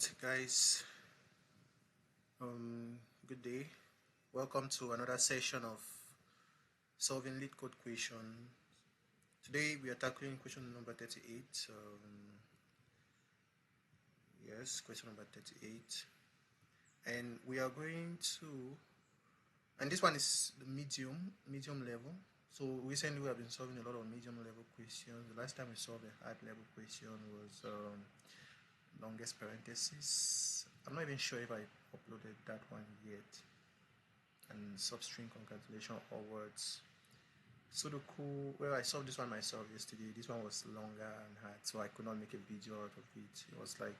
Alright, guys, good day. Welcome to another session of solving LeetCode question. Today we are tackling question number 38. Yes, question number 38. And we are going to, and this one is the medium level. So recently we have been solving a lot of medium level questions. The last time we solved a hard level question was longest parenthesis. I'm not even sure if I uploaded that one yet. And substring concatenation or words. Sudoku, well, I solved this one myself yesterday. This one was longer and hard, so I could not make a video out of it. It was like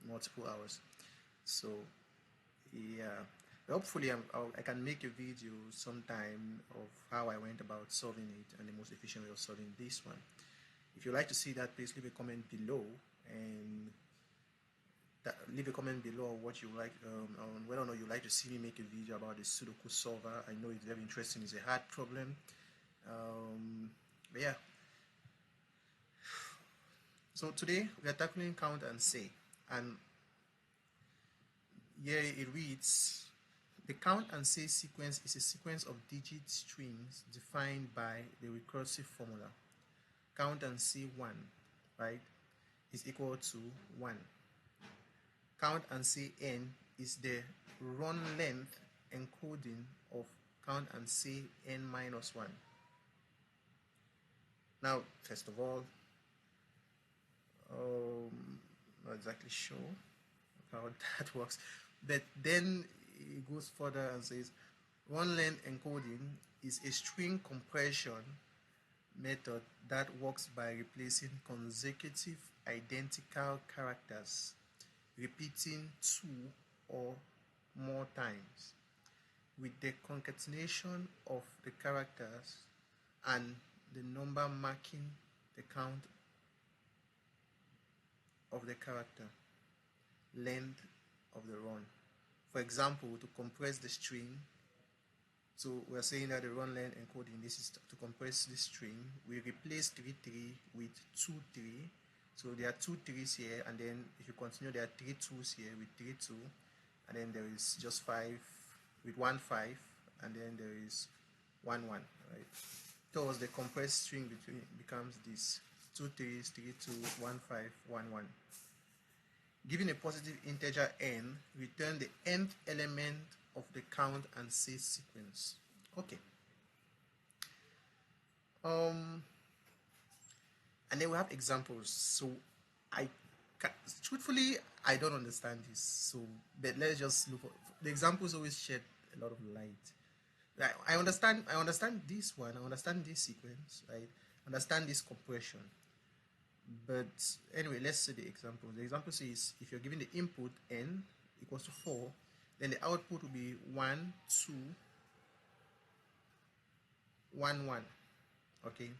multiple hours. So yeah, hopefully I can make a video sometime of how I went about solving it and the most efficient way of solving this one. If you'd like to see that, please leave a comment below and leave a comment below what you like, on whether or not you like to see me make a video about the Sudoku solver. I know it's very interesting. It's a hard problem. But yeah. So today we are tackling count and say, and here it reads: the count and say sequence is a sequence of digit strings defined by the recursive formula. Count and say 1, right, is equal to 1. Count and say n is the run length encoding of count and say n minus 1. Now, first of all, not exactly sure how that works, but then it goes further and says run length encoding is a string compression method that works by replacing consecutive identical characters repeating 2 or more times with the concatenation of the characters and the number marking the count of the character length of the run. For example, to compress the string, so we're saying that the run length encoding, this is to compress this string, we replace 3 3 with 2 3. So there are 2 3s here, and then if you continue, there are 3 2s here with 3 2, and then there is just 5 with 1 5, and then there is 1 1, right? So the compressed string between becomes this 2 3s, 3 2, 1 5, 1 1. Given a positive integer n, return the nth element of the count and say sequence. Okay. And then we have examples. So truthfully, I don't understand this. So, but let's just look. The examples always shed a lot of light. I understand this one. I understand this sequence. Right? Understand this compression. But anyway, let's see the example. The example says if you're given the input n equals to 4, then the output will be 1 2 1 1. Okay.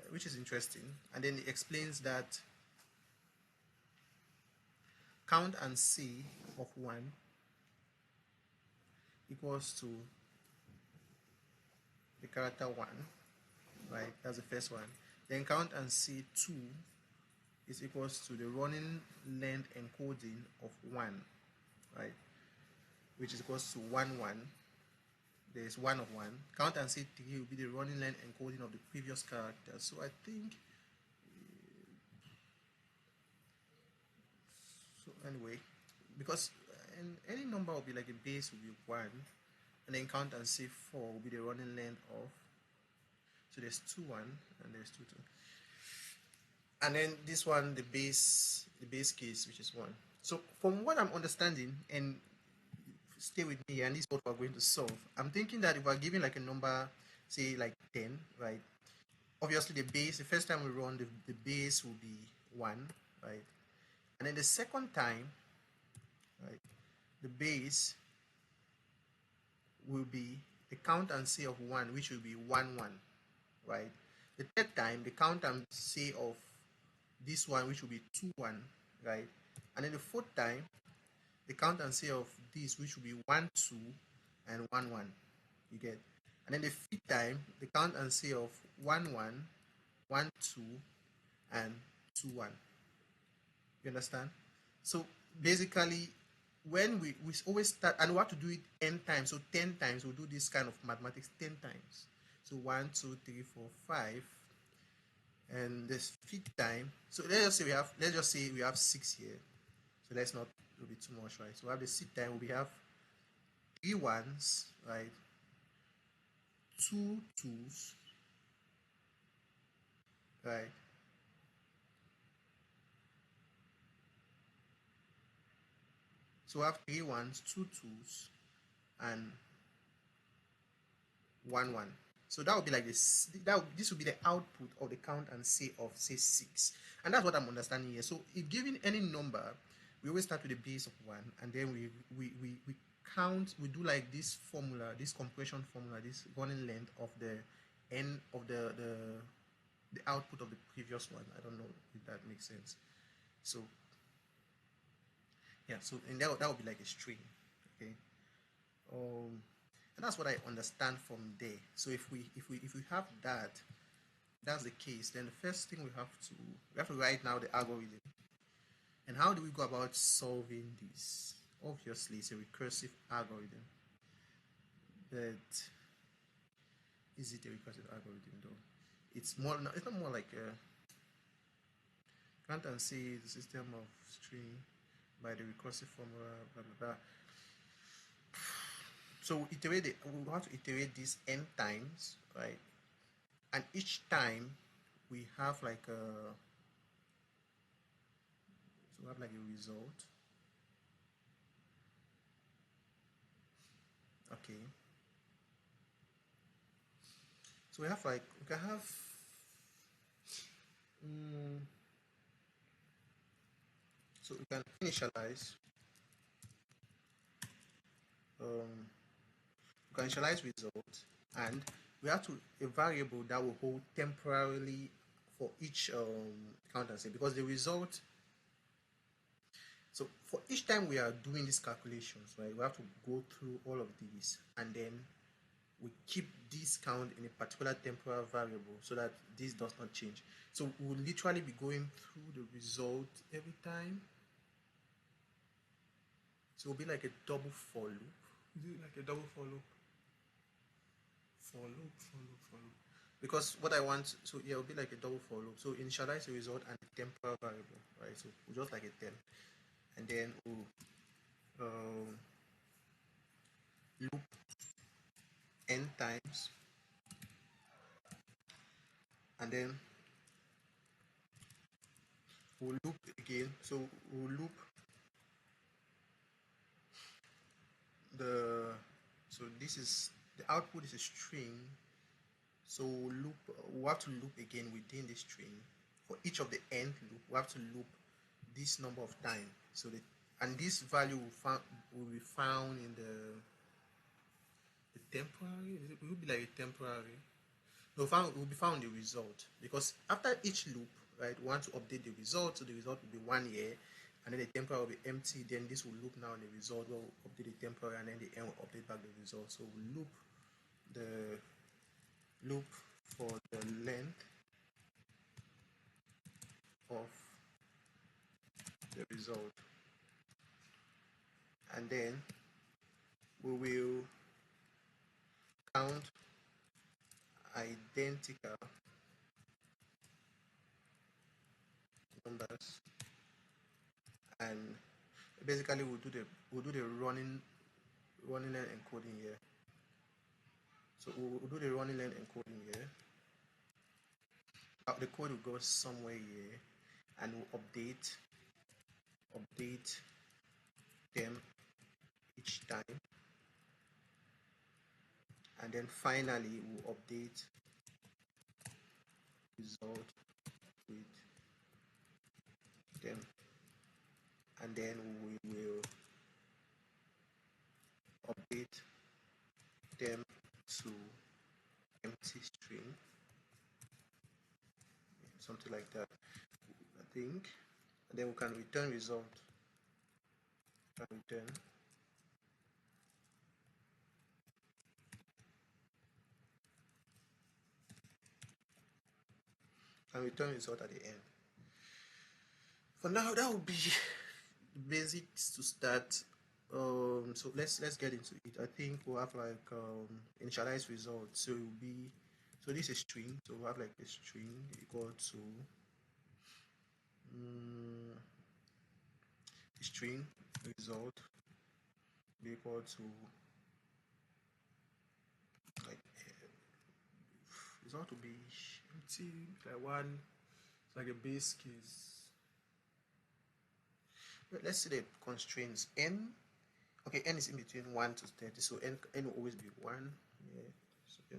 Which is interesting. And then it explains that count and say of 1 equals to the character 1, right? That's the first one. Then count and say 2 is equals to the running length encoding of 1, right? Which is equals to 1 1. There is 1 of 1. Count and say 3 will be the running length encoding of the previous character. So I think, so anyway, because any number will be like a base will be 1, and then count and say 4 will be the running length of, so there's 2 1 and there's 2 2. And then this one, the base case, which is 1. So from what I'm understanding, and stay with me, and this is what we're going to solve. I'm thinking that if we're given like a number, say like 10, right? Obviously the base, the first time we run, the base will be 1, right? And then the second time, right, the base will be the count and say of 1, which will be 1 1, right? The third time, the count and say of this one, which will be 2 1, right? And then the fourth time, the count and say of this, which will be 1 2 and 1 1. You get? And then the fifth time, the count and say of 1 1, 1 2, and 2 1. You understand? So basically, when we always start, and we have to do it n times. So 10 times, we'll do this kind of mathematics 10 times. So 1, 2, 3, 4, 5, and this fifth time. So let's just say we have 6 here. So let's not, it'll be too much, right? So we have the sixth time, we have 3 ones, right? 2 twos, right? So we have 3 ones, 2 twos, and 1 1. So that would be like this. This would be the output of the count and say of say 6, and that's what I'm understanding here. So if given any number, we always start with the base of 1, and then we count. We do like this formula, this compression formula, this running length of the end of the output of the previous one. I don't know if that makes sense. So yeah, so and that would be like a string, okay. And that's what I understand from there. So if we have that, that's the case, then the first thing we have to write now the algorithm. And how do we go about solving this? Obviously, it's a recursive algorithm, but is it a recursive algorithm though? It's more. It's not more like a count and say the system of string by the recursive formula, blah blah blah. So we have to iterate this n times, right? And each time we have like a so we have like a result. Okay. So we have like we can have so we can initialize um, we can initialize result, and we have to a variable that will hold temporarily for each count and say, because the result, so for each time we are doing these calculations, right, we have to go through all of these, and then we keep this count in a particular temporal variable so that this does not change. So we'll literally be going through the result every time. So it'll be like a double for loop. Is it like a double for loop? For loop, for loop, for loop. Because what I want, so yeah, it'll be like a double for loop. So initialize the result and a temporal variable, right? So we'll just like a 10. And then we'll loop n times. And then we'll loop again. So we'll loop the, so this is, the output is a string. So we'll have to loop again within the string. For each of the nth loop, we have to loop this number of times. So and this value will be found in the temporary. It will be like a temporary. No, will be found in the result, because after each loop, right, we want to update the result. So the result will be 1 year, and then the temporary will be empty. Then this will loop now in the result. We'll update the temporary, and then the end will update back the result. So we'll loop for the length of the result, and then we will count identical numbers, and basically we'll do the running length encoding here. So we'll do the running length encoding here. The code will go somewhere here, and we'll update them each time, and then finally we'll update result with them, and then we will update them to empty string, something like that, I think. And then we can return result. Return result at the end. For now, that will be basics to start. So let's get into it. I think we'll have like initialize results. So it will be, so this is string. So we'll have like a string equal to string result equal to like result to be empty like one, like a base case. Let's see the constraints n. Okay, n is in between 1 to 30, so n will always be 1. Yeah. So, yeah.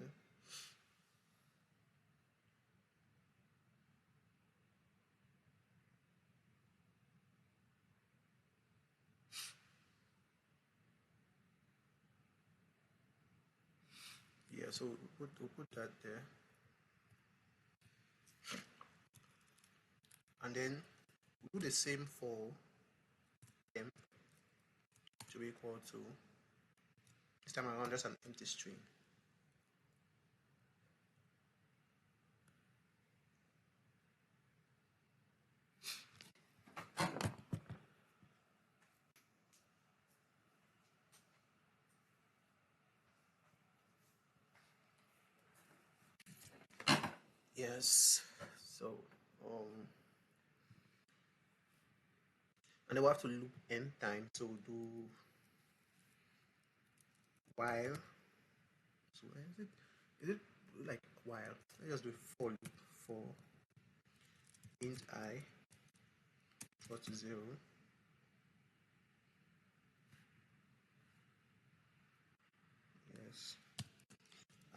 Yeah, so we'll put that there. And then we'll do the same for m to be equal to, this time around, just an empty string. Yes. So and then we'll have to loop n time. So we'll do while. So is it like while? Let's just do for loop for int I equal to 0. Yes.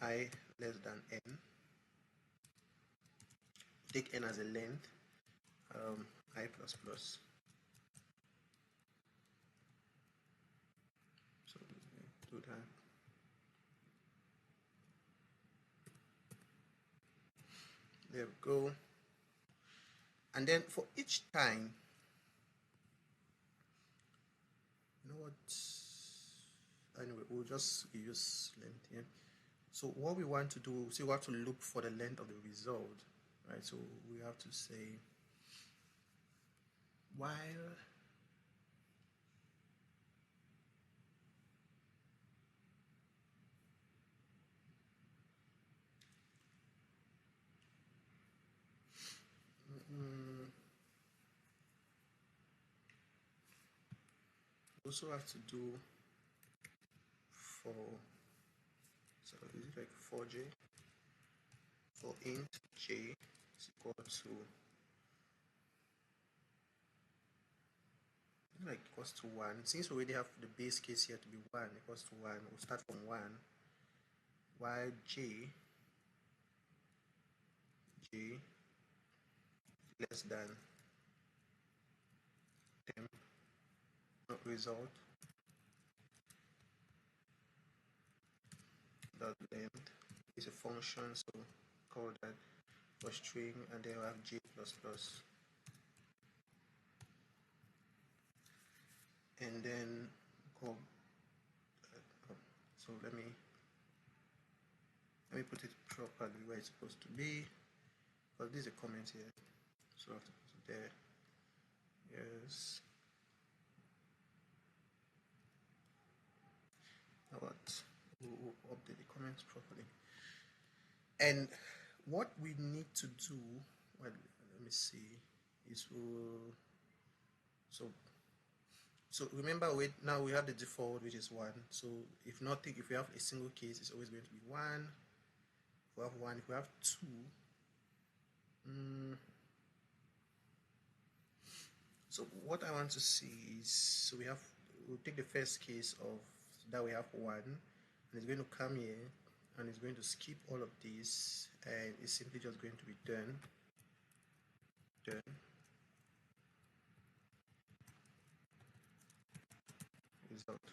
I less than n. Take n as a length. I plus plus. So do that. There we go. And then for each time, you know what? Anyway, we'll just use length here. So what we want to do, see, we have to look for the length of the result, right? So we have to say while also have to do for, so is it like for j, for int j is equal to, like equals to 1. Since we already have the base case here to be 1 equals to 1, we'll start from 1, while j less than temp result dot length is a function, so call that for string, and then we have j plus plus, and then call so let me put it properly where it's supposed to be, because this is a comment here, so I have to put it there. Yes. Now what? We'll update the comments properly. And what we need to do, well, let me see, is so remember, now we have the default, which is 1. So if we have a single case, it's always going to be 1. If we have 1, if we have 2, so what I want to see is, so we'll take the first case of that we have 1, and it's going to come here, and it's going to skip all of this, and it's simply just going to be done. Result.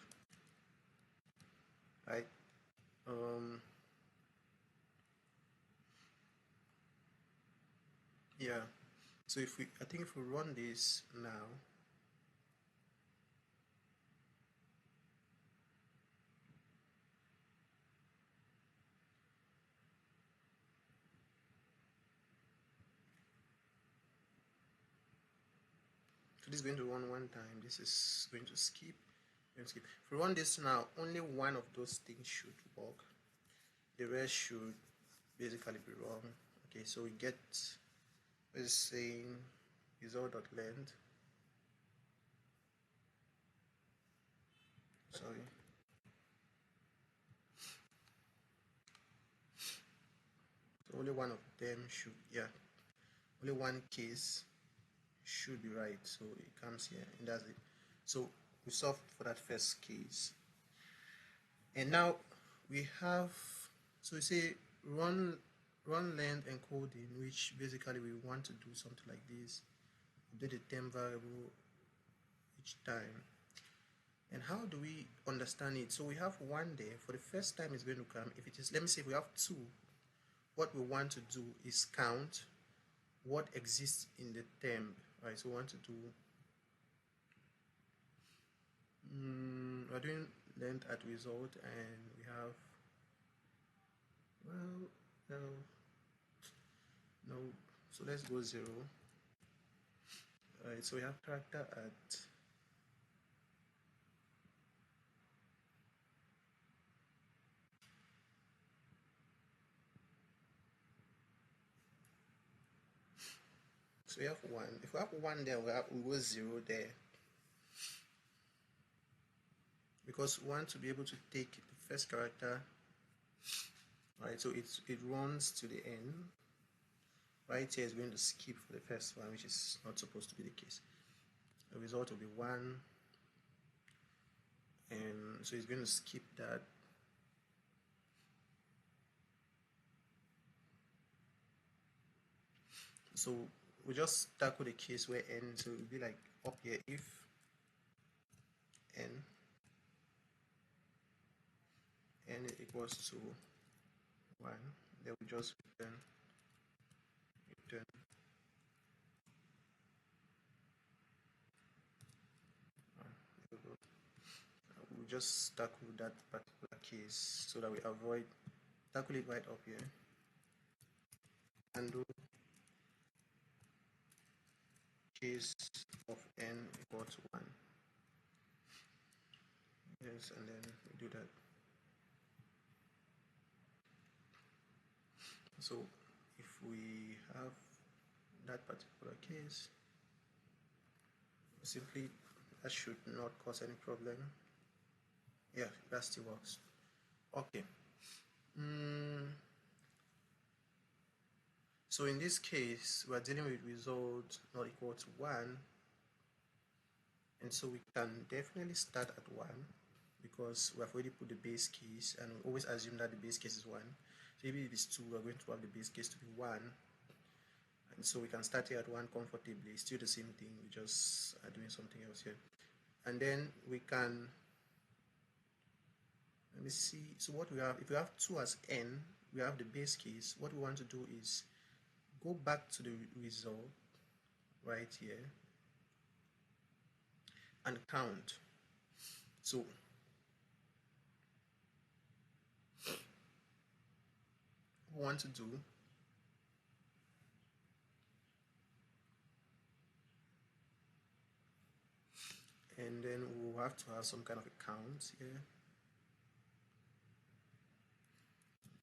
Right. Yeah. So I think if we run this now, So this is going to run one time. This is going to skip. If we run this now, only one of those things should work. The rest should basically be wrong. Okay, so we get, let's say, result.length. Sorry. So only one of them should, only one case should be right. So it comes here and that's it. So we solved for that first case. And now we have, so we say run length encoding, which basically we want to do something like this. Update the temp variable each time. And how do we understand it? So we have one there. For the first time it's going to come. If it is, let me say we have 2, what we want to do is count what exists in the temp, right? So we want to do, we're doing length at result, and we have, well, no, so let's go 0. All right, so we have character at, so we have 1. If we have 1 there, we go 0 there, because we want to be able to take the first character, right? So it runs to the end. Right here is going to skip for the first one, which is not supposed to be the case. The result will be 1, and so it's going to skip that. So we just tackle the case where n, so it will be like up here, if n equals to 1, then we just return we just tackle that particular case so that we avoid, tackle it right up here and do case of n equal to 1. Yes, and then we do that. So if we have that particular case, simply, that should not cause any problem. Yeah, that still works. Okay. So in this case, we are dealing with result not equal to 1, and so we can definitely start at 1 because we have already put the base case, and we always assume that the base case is 1. So maybe if it's 2, we're going to have the base case to be 1, and so we can start here at 1 comfortably. Still the same thing, we just are doing something else here. And then we can, let me see, so what we have, if we have 2 as n, we have the base case. What we want to do is go back to the result right here and count. So what we want to do, and then we'll have to have some kind of a count here.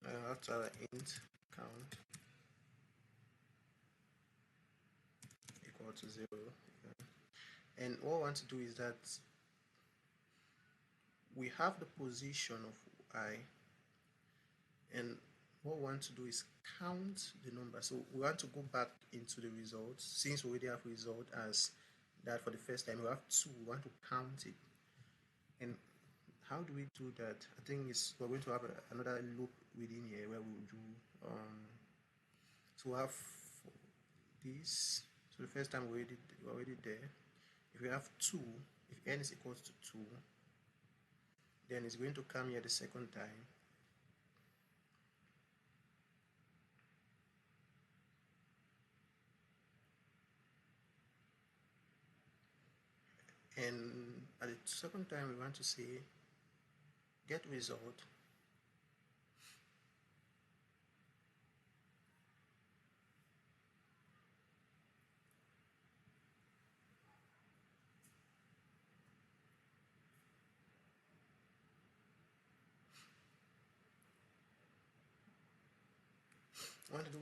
I have to have an int count equal to 0. And what I want to do is that we have the position of I, and what we want to do is count the number. So we want to go back into the result. Since we already have result as that for the first time, we have 2, we want to count it. And how do we do that? I think we're going to have another loop within here where we'll do, so we have this. So the first time we're already there. If we have 2, if n is equals to 2, then it's going to come here the second time. And at the second time, we want to say get result want to do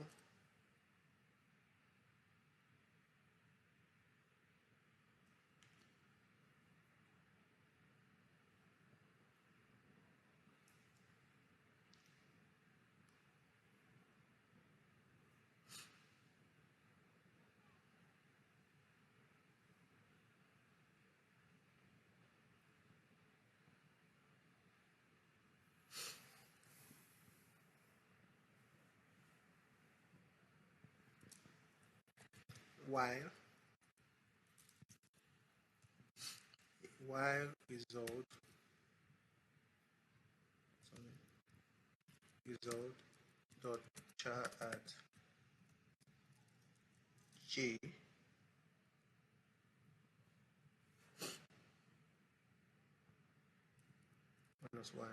while result, result dot char at j minus 1.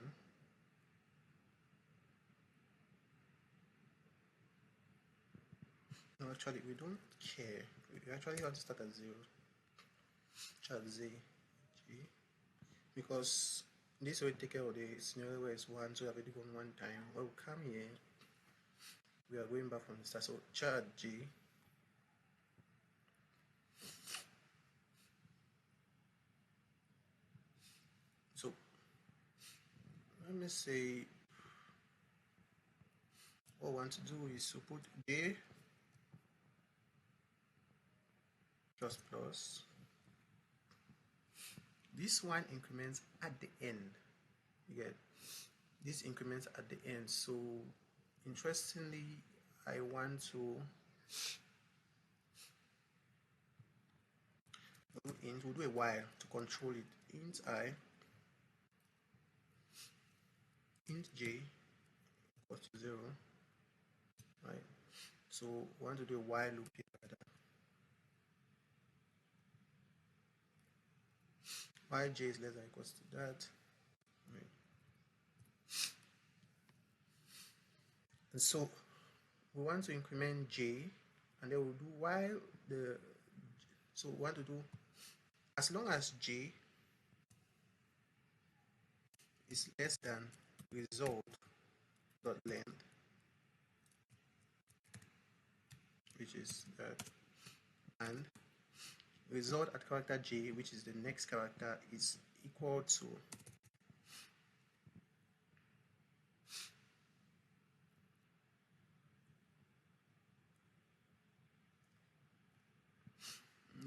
No, actually, we don't care. We actually want to start at 0. Char z, g, because this will take care of the scenario where it's 1, so we have already gone 1 time. When we come here, we are going back from the start. So char at g, so let me say what we want to do is to put j plus plus. This one increments at the end. You get this increments at the end. So interestingly, I want to do int. We'll do a while to control it. Int I, int j equals to 0, right? So we want to do a while loop here. While j is less than or equals to that, right? And so we want to increment j, and then we'll do while the, so we want to do as long as j is less than result dot length, which is that, and result at character j, which is the next character, is equal to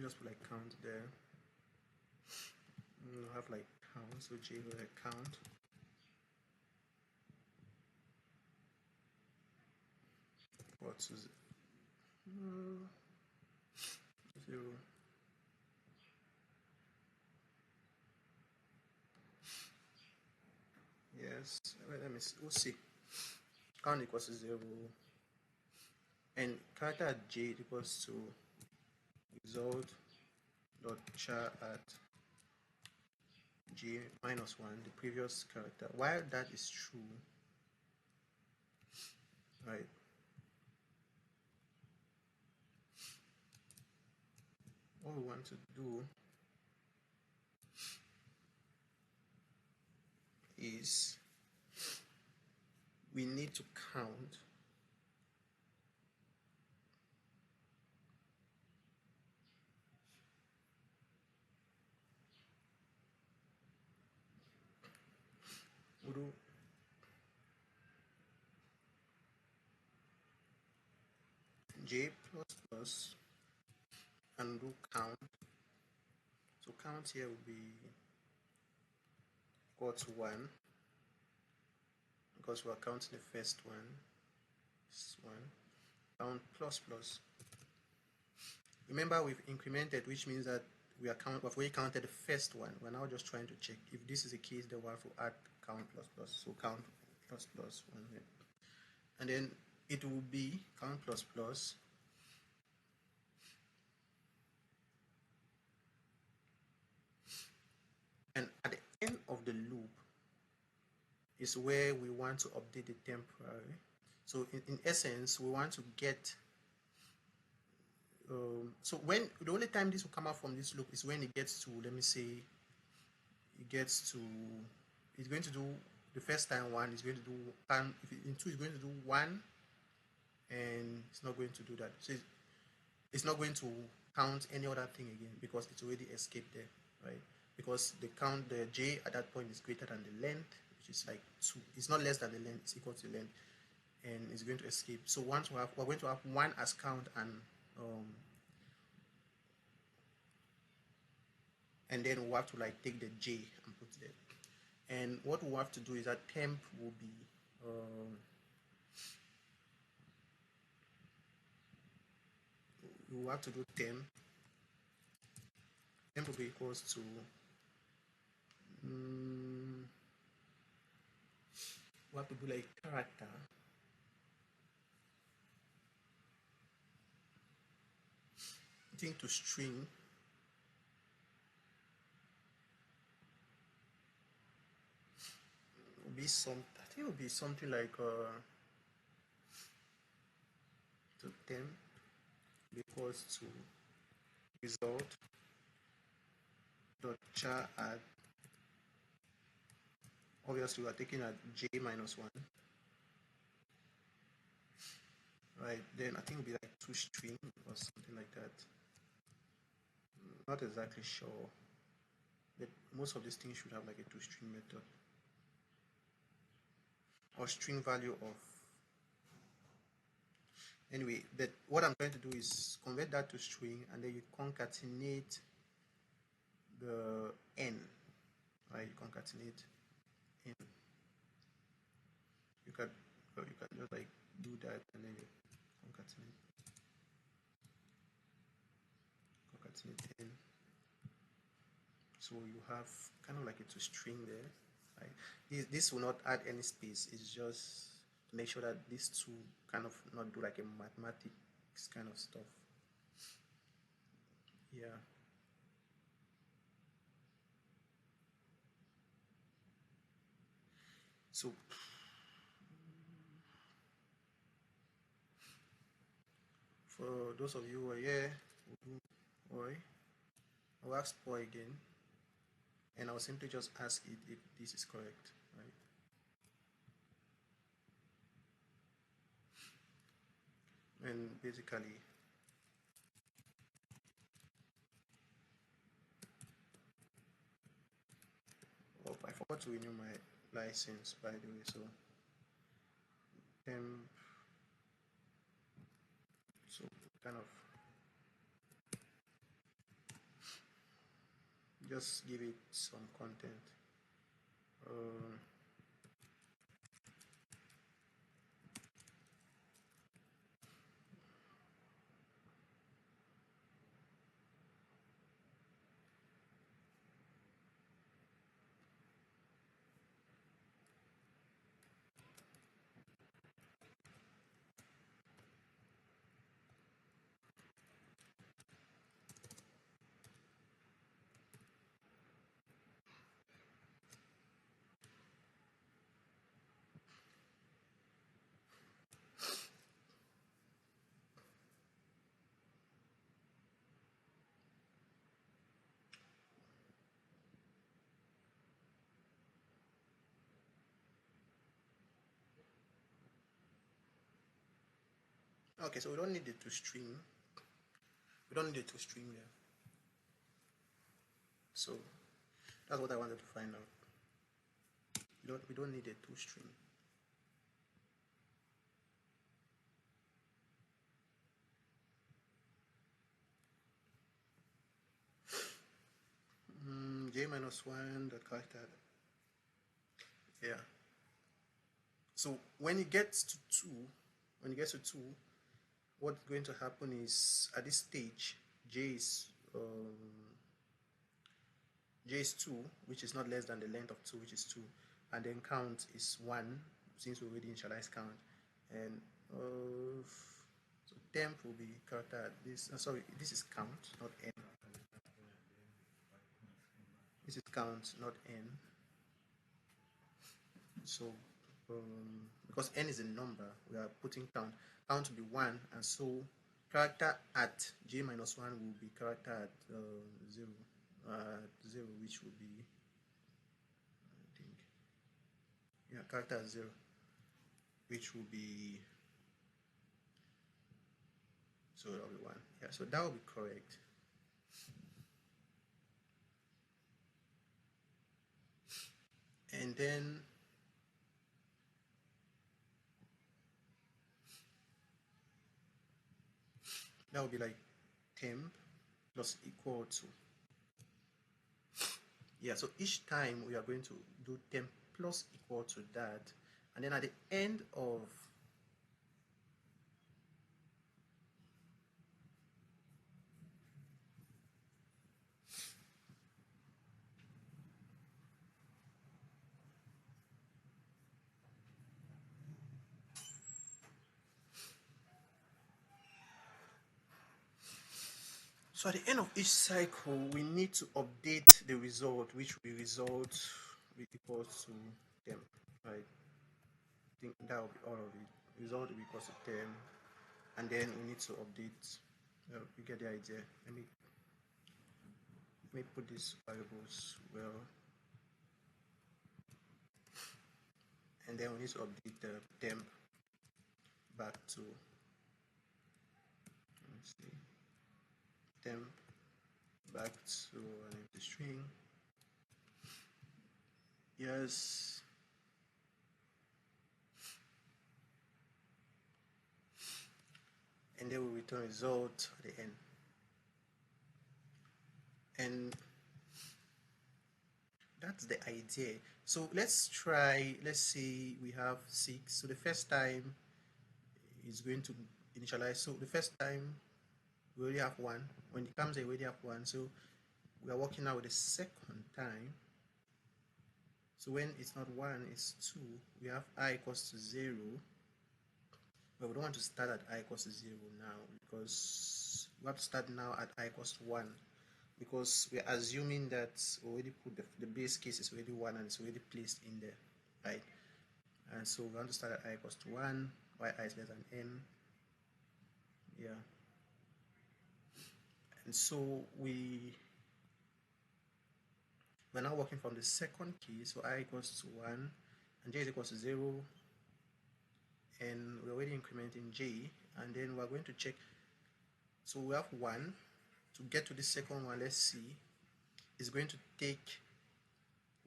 just put like count there. We'll have like count, so j will like count. What is 0. Yes, let me see. We'll see. Count equals to 0, and character at j equals to result dot char at j minus 1, the previous character. While that is true, right? What we want to do is we need to count we'll do j plus plus and do count. So count here will be equal to 1 because we are counting the first one. This one. Count plus plus. Remember, we've incremented, which means that we've already counted the first one. We're now just trying to check if this is the case. Then we have to add count plus plus. So count plus plus 1 here, and then it will be count plus plus and at the end of the loop is where we want to update the temporary. So in essence, we want to get so when the only time this will come out from this loop is when it gets to, let me say, it's going to do the first time 1 is going to do, and if in 2 is going to do 1 and it's not going to do that. So it's not going to count any other thing again because it's already escaped there, right? Because the j at that point is greater than the length, which is like 2. It's not less than the length, it's equal to the length, and it's going to escape. So once we're going to have 1 as count, and then we'll have to like take the j and put there. And what we'll have to do is that temp will be we'll have to do temp will be equals to we have to do like character. I think to string will be I think it will be something like to temp equals to result dot char add. Obviously we are taking at j minus 1, right? Then I think it'll be like to string or something like that. Not exactly sure, but most of these things should have like a toString method or string value of. Anyway, but what I'm trying to do is convert that to string, and then you concatenate the n, right? You concatenate n. You can just like do that, and then you concatenate n. So you have kind of like a toString there, right? This will not add any space. It's just to make sure that these two kind of not do like a mathematics kind of stuff. Yeah. So for those of you who are here, I'll ask Boy again, and I'll simply just ask it if this is correct, right? And basically, oh, I forgot to renew my license, by the way, so so kind of just give it some content. Okay, so we don't need it to string. We don't need it to string there. So that's what I wanted to find out. We don't need a toString. J minus 1 the character. Yeah. So when it gets to 2, what's going to happen is at this stage j is 2, which is not less than the length of 2, which is 2, and then count is 1 since we already initialized count, and so temp will be character at this. Sorry, this is count, not n. This is count, not n. So because n is a number, we are putting count. Count will be 1, and so character at j minus 1 will be character at 0, which will be, I think, yeah, character at 0, which will be So that'll be 1. Yeah, so that will be correct. And then that will be like temp plus equal to. Yeah, so each time we are going to do temp plus equal to that, and then at the end of so at the end of each cycle, we need to update the result, which will be result will equal to temp, right? I think that will be all of it. Result will equal to temp, and then we need to update. You get the idea. Let me put these variables well, and then we need to update the temp back to, let's see, temp back to an empty string. Yes. And then we return result at the end. And that's the idea. So let's try, let's say we have 6. So the first time is going to initialize. So the first time we already have 1. When it comes, we already have 1. So we are working now with the second time. So when it's not 1, it's 2. We have I equals to 0. But we don't want to start at I equals to 0 now, because we have to start now at I equals to 1, because we're assuming that we already put the base case is already 1 and it's already placed in there, right? And so we want to start at I equals to 1, y I is less than n. Yeah. And so we're now working from the second key, so I equals to 1 and j is equals to 0, and we're already incrementing j, and then we're going to check. So we have 1. To get to the second one, let's see, is going to take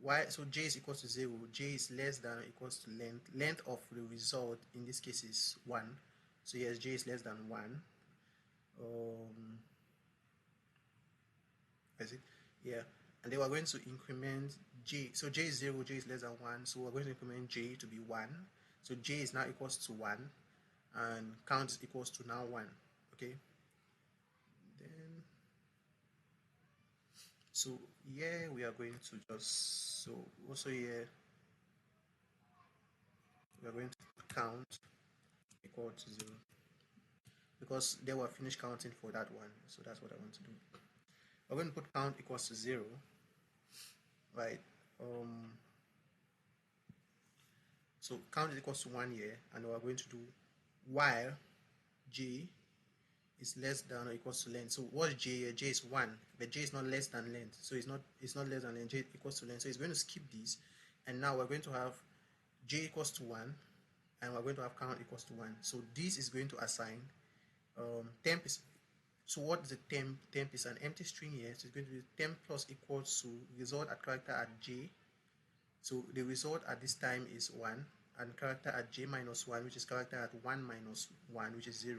y, so j is equals to 0, j is less than or equals to length of the result in this case is 1, so yes, j is less than 1. Is it? Yeah. And then we're going to increment j, so j is 0, j is less than 1, so we're going to increment j to be 1, so j is now equals to 1 and count is equals to now 1. Okay, then so here we are going to just, so also here we are going to count equal to 0, because they were finished counting for that one, so that's what I want to do. We're going to put count equals to 0, right? So count is equals to 1 here, and we're going to do while j is less than or equals to length. So what's j here? J is 1, but j is not less than length, so it's not less than length. J equals to length, so it's going to skip this, and now we're going to have j equals to 1, and we're going to have count equals to 1. So this is going to assign temp is, so what is the temp? Temp is an empty string here, so it's going to be temp plus equals to result at character at j. So the result at this time is 1, and character at j minus 1, which is character at 1 minus 1, which is 0.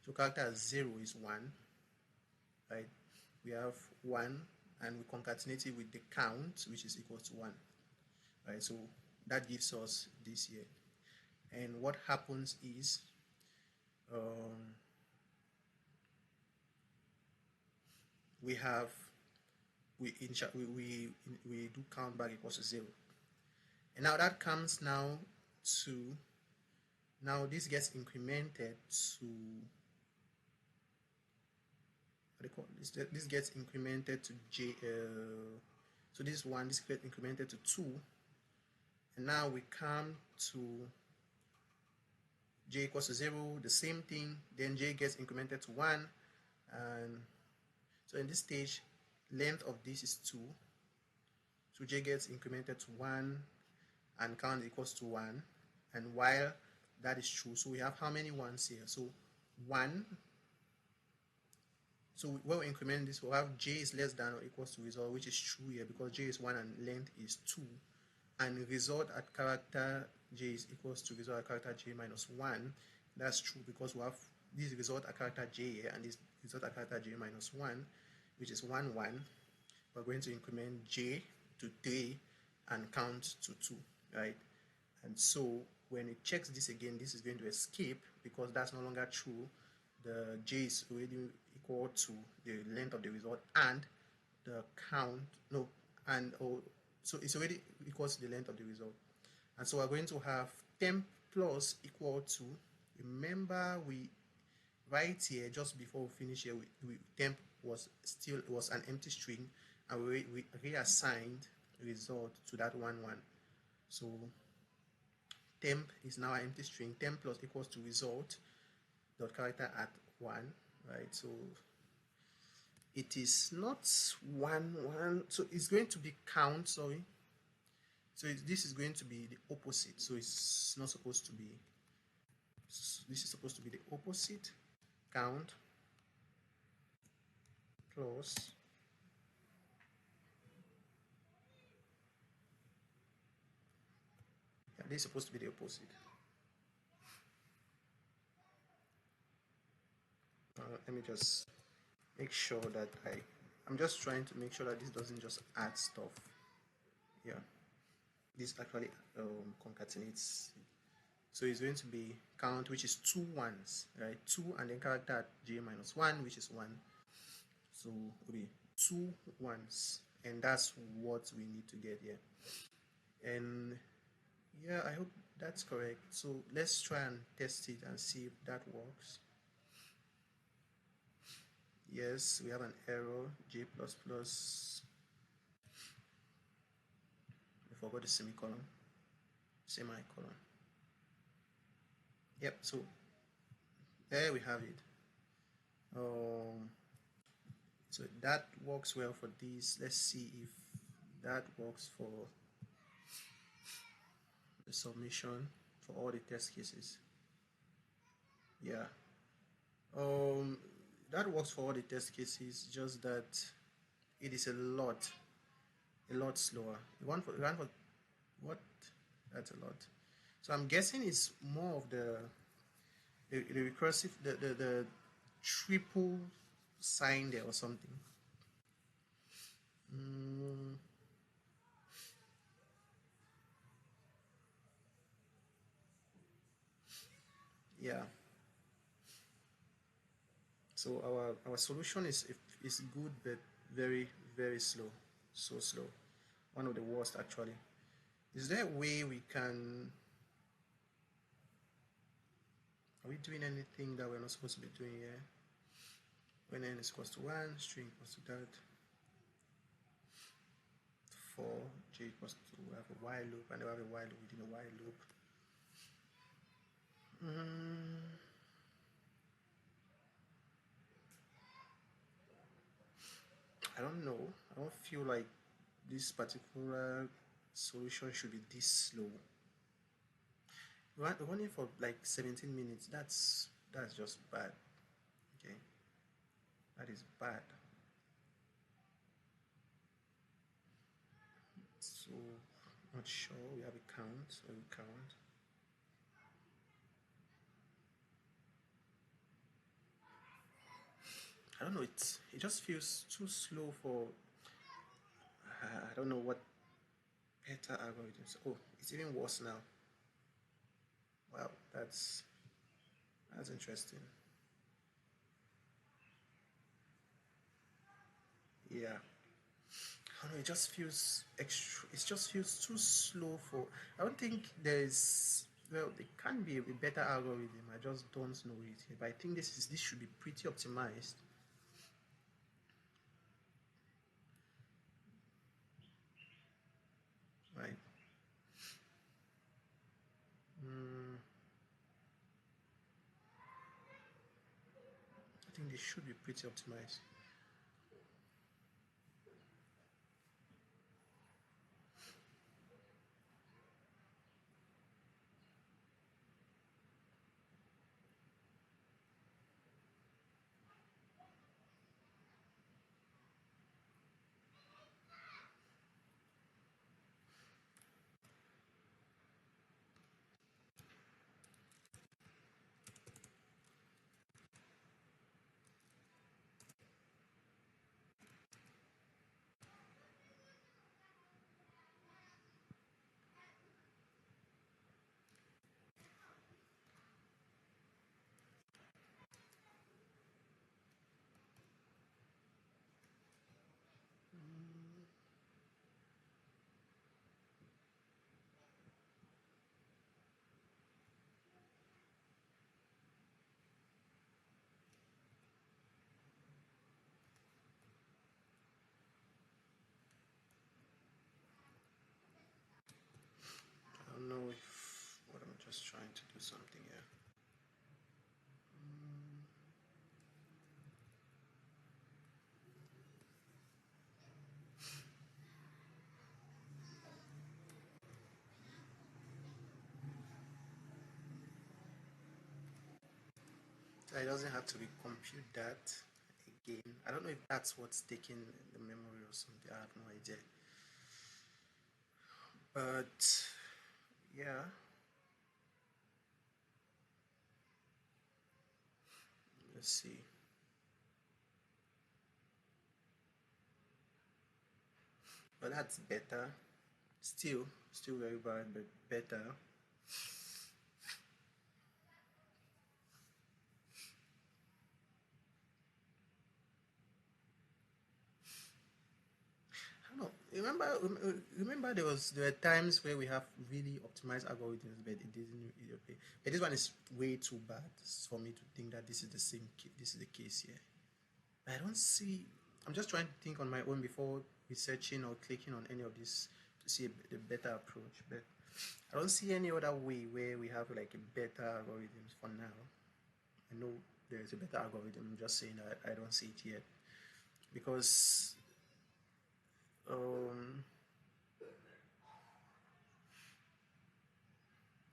So character at 0 is 1, right? We have 1, and we concatenate it with the count, which is equal to 1, right? So that gives us this here. And what happens is we do count back equals to 0, and now that comes now to, now this gets incremented to, what do you call this? This gets incremented to j. So this one, this gets incremented to 2, and now we come to j equals to 0, the same thing. Then j gets incremented to 1, and so in this stage, length of this is 2. So j gets incremented to 1, and count equals to 1. And while that is true, so we have how many ones here? So 1, So when we increment this, we'll have j is less than or equals to result, which is true here because j is 1 and length is 2. And result at character j is equals to result at character j minus 1. That's true because we have this result at character j here and this result at character j minus 1, which is 1, 1. We're going to increment j to 3 and count to 2, right? And so when it checks this again, this is going to escape because that's no longer true. The j is already equal to the length of the result and the count, no, and so it's already equal to the length of the result. And so we're going to have temp plus equal to, remember we right here just before we finish here, temp was an empty string and we reassigned result to that 1, 1. So temp is now an empty string. Temp plus equals to result dot character at 1, right? So it is not 1, 1, so it's going to be count, sorry. So this is going to be the opposite. So it's not supposed to be, this is supposed to be the opposite. Count plus this is supposed to be the opposite. Let me just make sure that I'm just trying to make sure that this doesn't just add stuff. Yeah, this actually concatenates. So it's going to be count, which is 2 1s, right? 2 and then character at j minus 1, which is 1. So it'll be 2 1s, and that's what we need to get here. And yeah, I hope that's correct. So let's try and test it and see if that works. Yes, we have an error, j++. We forgot the semicolon. Yep, so there we have it. So that works well for this. Let's see if that works for the submission for all the test cases. Yeah. That works for all the test cases, just that it is a lot slower. Run for what? That's a lot. So I'm guessing it's more of the recursive, the triple sign there or something. Yeah. So our solution is good, but very slow, so slow. One of the worst actually. Is there a way we can? Are we doing anything that we're not supposed to be doing here? When n is equals to 1, string equals to that. For j equals to, we have a while loop, and we have a while loop within a while loop. I don't know. I don't feel like this particular solution should be this slow. Running for like 17 minutes. That's just bad. Okay, that is bad. So not sure. We have a count. So we count. I don't know. It just feels too slow for. I don't know what better algorithms. Oh, it's even worse now. Wow, that's interesting. Yeah. I don't know, it just feels extra. It just feels too slow for. I don't think there's. Well, there can be a better algorithm. I just don't know it. But I think this should be pretty optimized. Right. I think this should be pretty optimized. do something here. So it doesn't have to be compute that again. I don't know if that's what's taking the memory or something. I have no idea. But yeah. Let's see. But that's better. Still very bad, but better. I don't know. Remember there were times where we have really optimized algorithms, but it didn't. But this one is way too bad for me to think that this is the same. This is the case here. I don't see. I'm just trying to think on my own before researching or clicking on any of this to see the better approach. But I don't see any other way where we have like a better algorithms for now. I know there is a better algorithm. I'm just saying that I don't see it yet because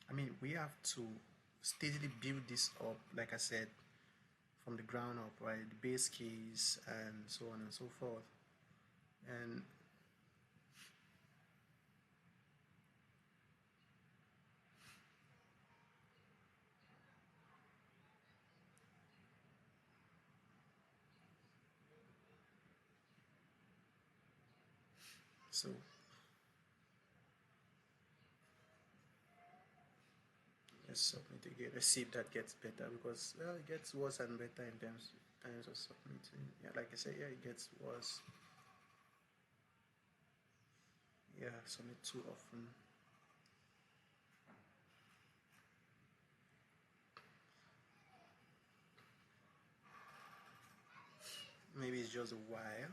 I mean we have to steadily build this up. Like I said, from the ground up, right? The base case and so on and so forth. And so let's submit again. Let's see if that gets better because well, it gets worse and better in times of submitting. Yeah, like I said, yeah, it gets worse. Yeah, submit too often. Maybe it's just a while.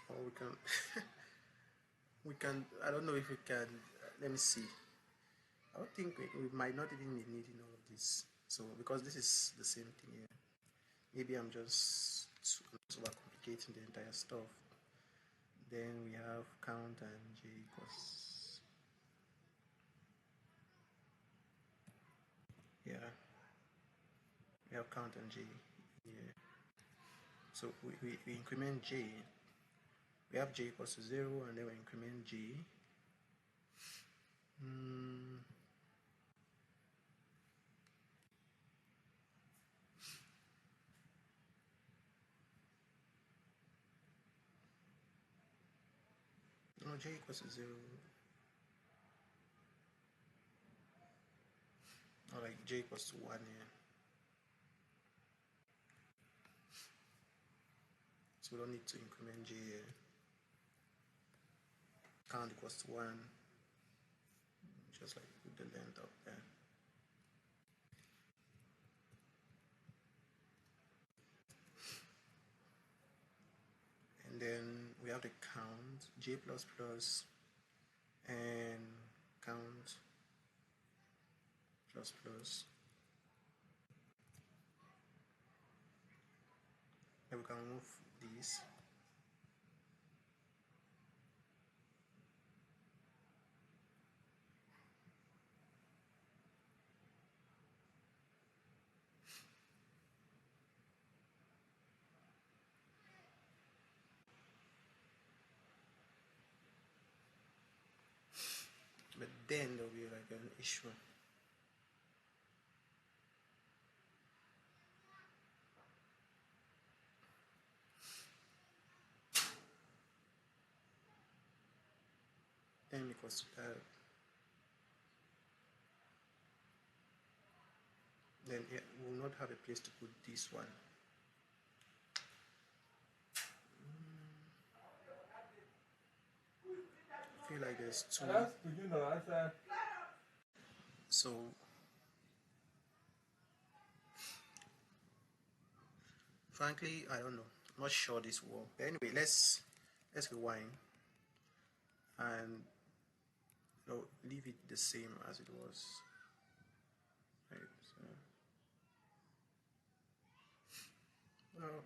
Or we can I don't know if we can let me see. I don't think we might not even be needing all of this. So because this is the same thing here. Maybe I'm just overcomplicating the entire stuff. Then we have count and j equals yeah. We have count and j here. So we increment j. We have j equals to 0 and then we increment j. No, j equals to 0. Or like j equals to 1 here. So we don't need to increment j here. Count equals to 1. Just like put the length up there. And then we have the count, j plus plus, and count plus plus. And we can remove these. then there'll be like an issue. Then equals to that. Then we'll not have a place to put this one. I feel like there's two. So frankly, I don't know. I'm not sure this will work. But anyway, let's rewind and leave it the same as it was. Right. So, well,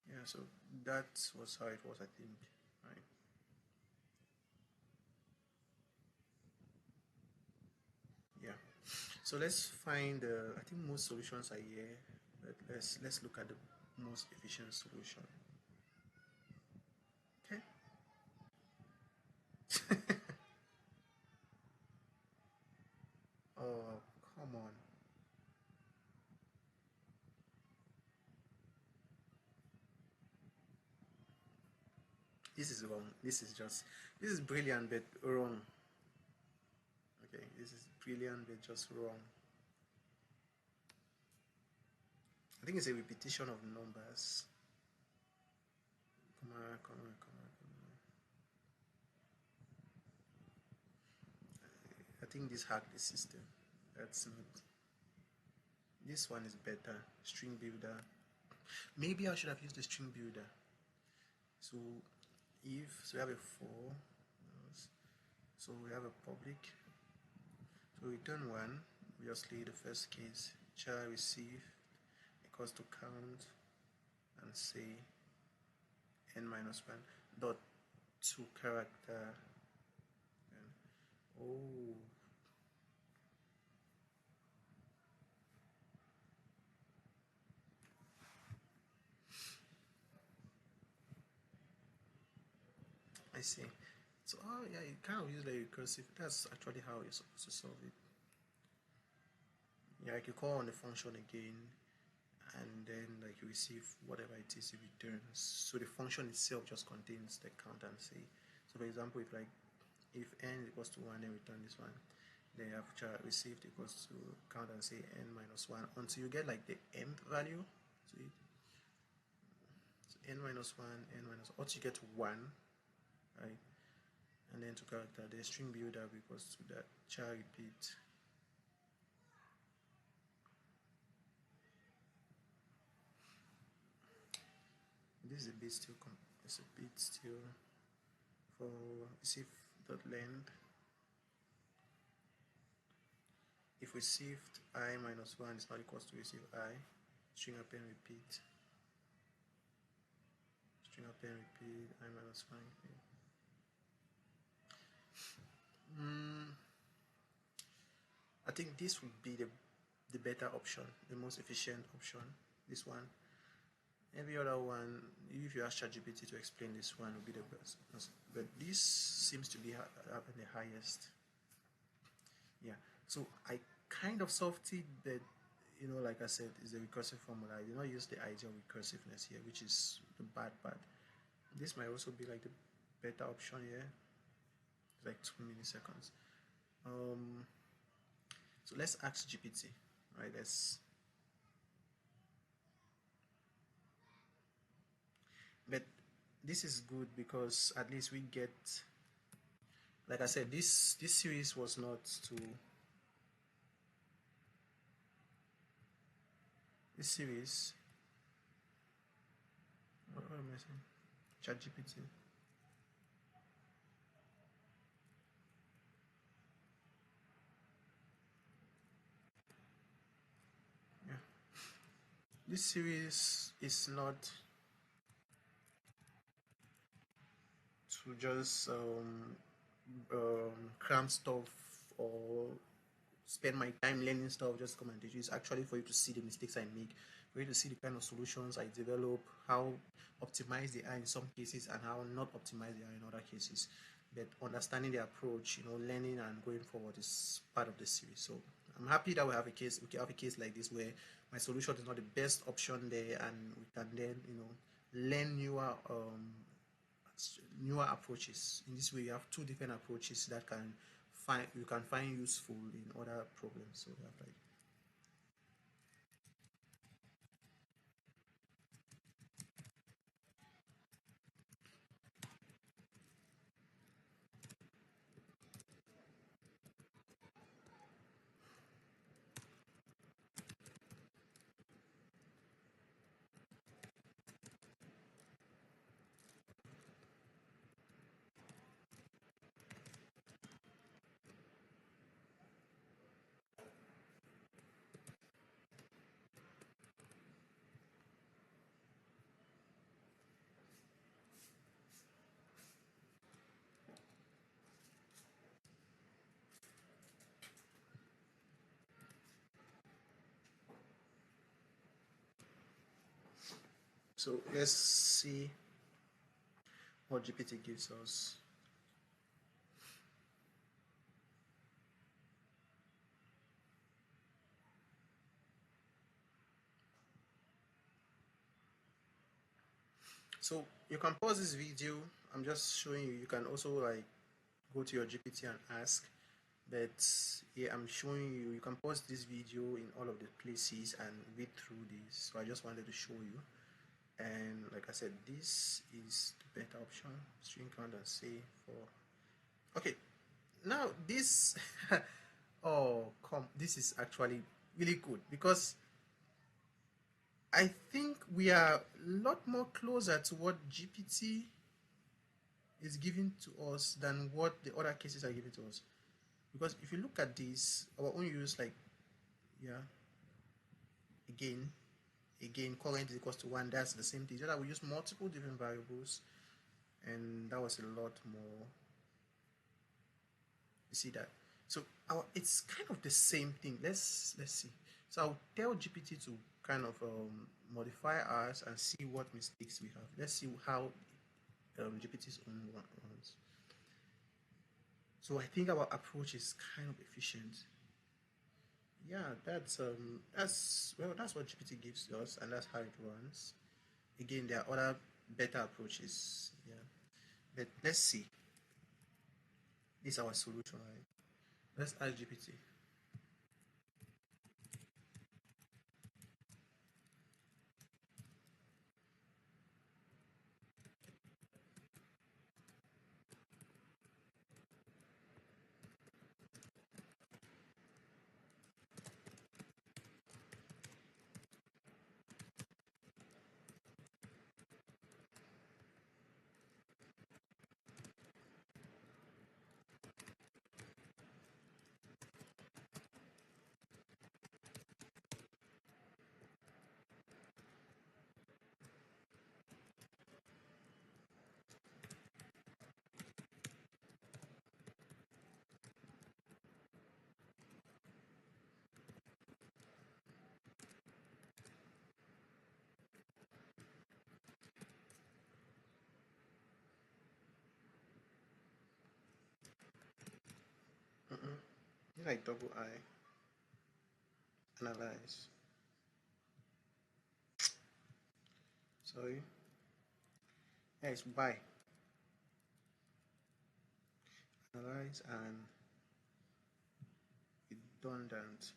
yeah. So that was how it was, I think. Right. Yeah. So let's find. I think most solutions are here. But let's look at the most efficient solution. Okay. Oh, come on. This is wrong. This is brilliant but wrong. Okay, this is brilliant but just wrong. I think it's a repetition of numbers. Come on, come on, come on, come on. I think this hacked the system. That's not. This one is better. String builder. Maybe I should have used the string builder. So we have a for, so we have a public. So return one. Obviously, the first case, char receive equals to count and say n minus 1 dot to character. Oh, I see. So yeah, you kind of use like recursive. That's actually how you're supposed to solve it. Yeah, like you call on the function again, and then like you receive whatever it is it returns. So the function itself just contains the count and say. So for example, if n equals to 1, then return this one. Then you have received equals to count and say n minus 1 until you get like the nth value. So, n minus 1, n minus 1, until you get 1, right? And then to character, the string builder equals to that char repeat. This is a bit still. It's a bit still for receive dot length. If received I minus 1 is not equals to receive I, string append repeat. String append repeat I minus 1. I think this would be the better option, the most efficient option. This one. Every other one, if you ask ChatGPT to explain this one, would be the best. But this seems to be having the highest. Yeah. So I kind of solved it, but like I said, it's the recursive formula. I did not use the ideal recursiveness here, which is the bad part. This might also be like the better option here. It's like 2 milliseconds. So let's ask GPT, right? But this is good because at least we get, like I said, this series was not to. This series. What am I saying? ChatGPT. Yeah. This series is not to just cram stuff or spend my time learning stuff, just come and teach you. It's actually for you to see the mistakes I make, for you to see the kind of solutions I develop, how optimize the AI in some cases and how not optimize the AI in other cases. but understanding the approach, learning and going forward is part of the series. So I'm happy that we have a case like this where my solution is not the best option there, and we can then learn newer approaches. In this way, you have two different approaches that you can find useful in other problems. So we have like so let's see what GPT gives us. So you can pause this video. I'm just showing you. You can also like go to your GPT and ask. But yeah, I'm showing you. You can pause this video in all of the places and read through this. So I just wanted to show you. And like I said, this is the better option. String count and say for. Okay, now this. Oh, come! This is actually really good because I think we are a lot more closer to what GPT is giving to us than what the other cases are giving to us. Because if you look at this, our own use, like, yeah, again, current is equals to 1, that's the same thing. Just that we use multiple different variables, and that was a lot more. You see that? So it's kind of the same thing. Let's see. So I'll tell GPT to kind of modify ours and see what mistakes we have. Let's see how GPT's own ones. So I think our approach is kind of efficient. Yeah, that's what GPT gives us, and that's how it runs. Again, there are other better approaches. Yeah, but let's see. This is our solution, right? Let's ask GPT. Like double I, analyze. Sorry. Yeah, it's Y. Analyze and redundant.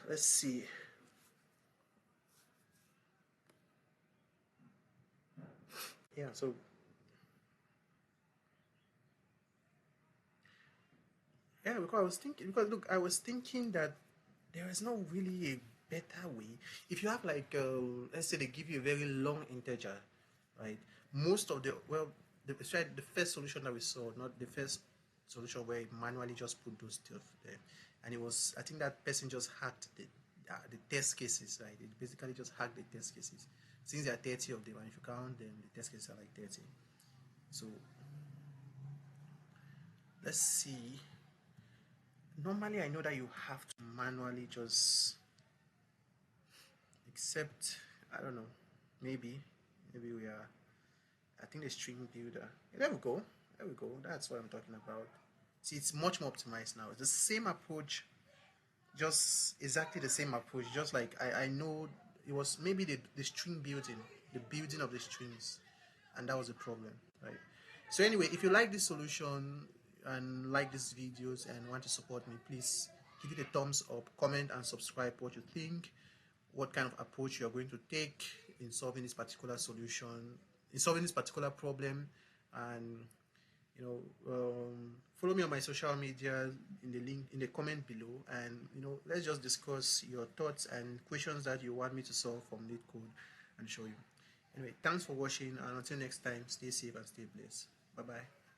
Let's see. Yeah, so yeah, because look, I was thinking that there is not really a better way. If you have like let's say they give you a very long integer, right? Most of the first solution that we saw, not the first solution where it manually just put those stuff there, and it was, I think that person just hacked the test cases, right? It basically just hack the test cases. Since there are 30 of them, and if you count them, the test cases are like 30. So let's see. Normally, I know that you have to manually just, except, I don't know, maybe we are, I think the string builder. There we go. There we go. That's what I'm talking about. See, it's much more optimized now. It's the same approach, just exactly the same approach. Just like I know it was maybe the string building, the building of the strings, and that was the problem, right? So anyway, if you like this solution and like these videos and want to support me, please give it a thumbs up, comment and subscribe what you think, what kind of approach you're going to take in solving this particular solution, in solving this particular problem. And follow me on my social media in the link in the comment below, and let's just discuss your thoughts and questions that you want me to solve from LeetCode and show you. Anyway, thanks for watching, and until next time, stay safe and stay blessed. Bye bye.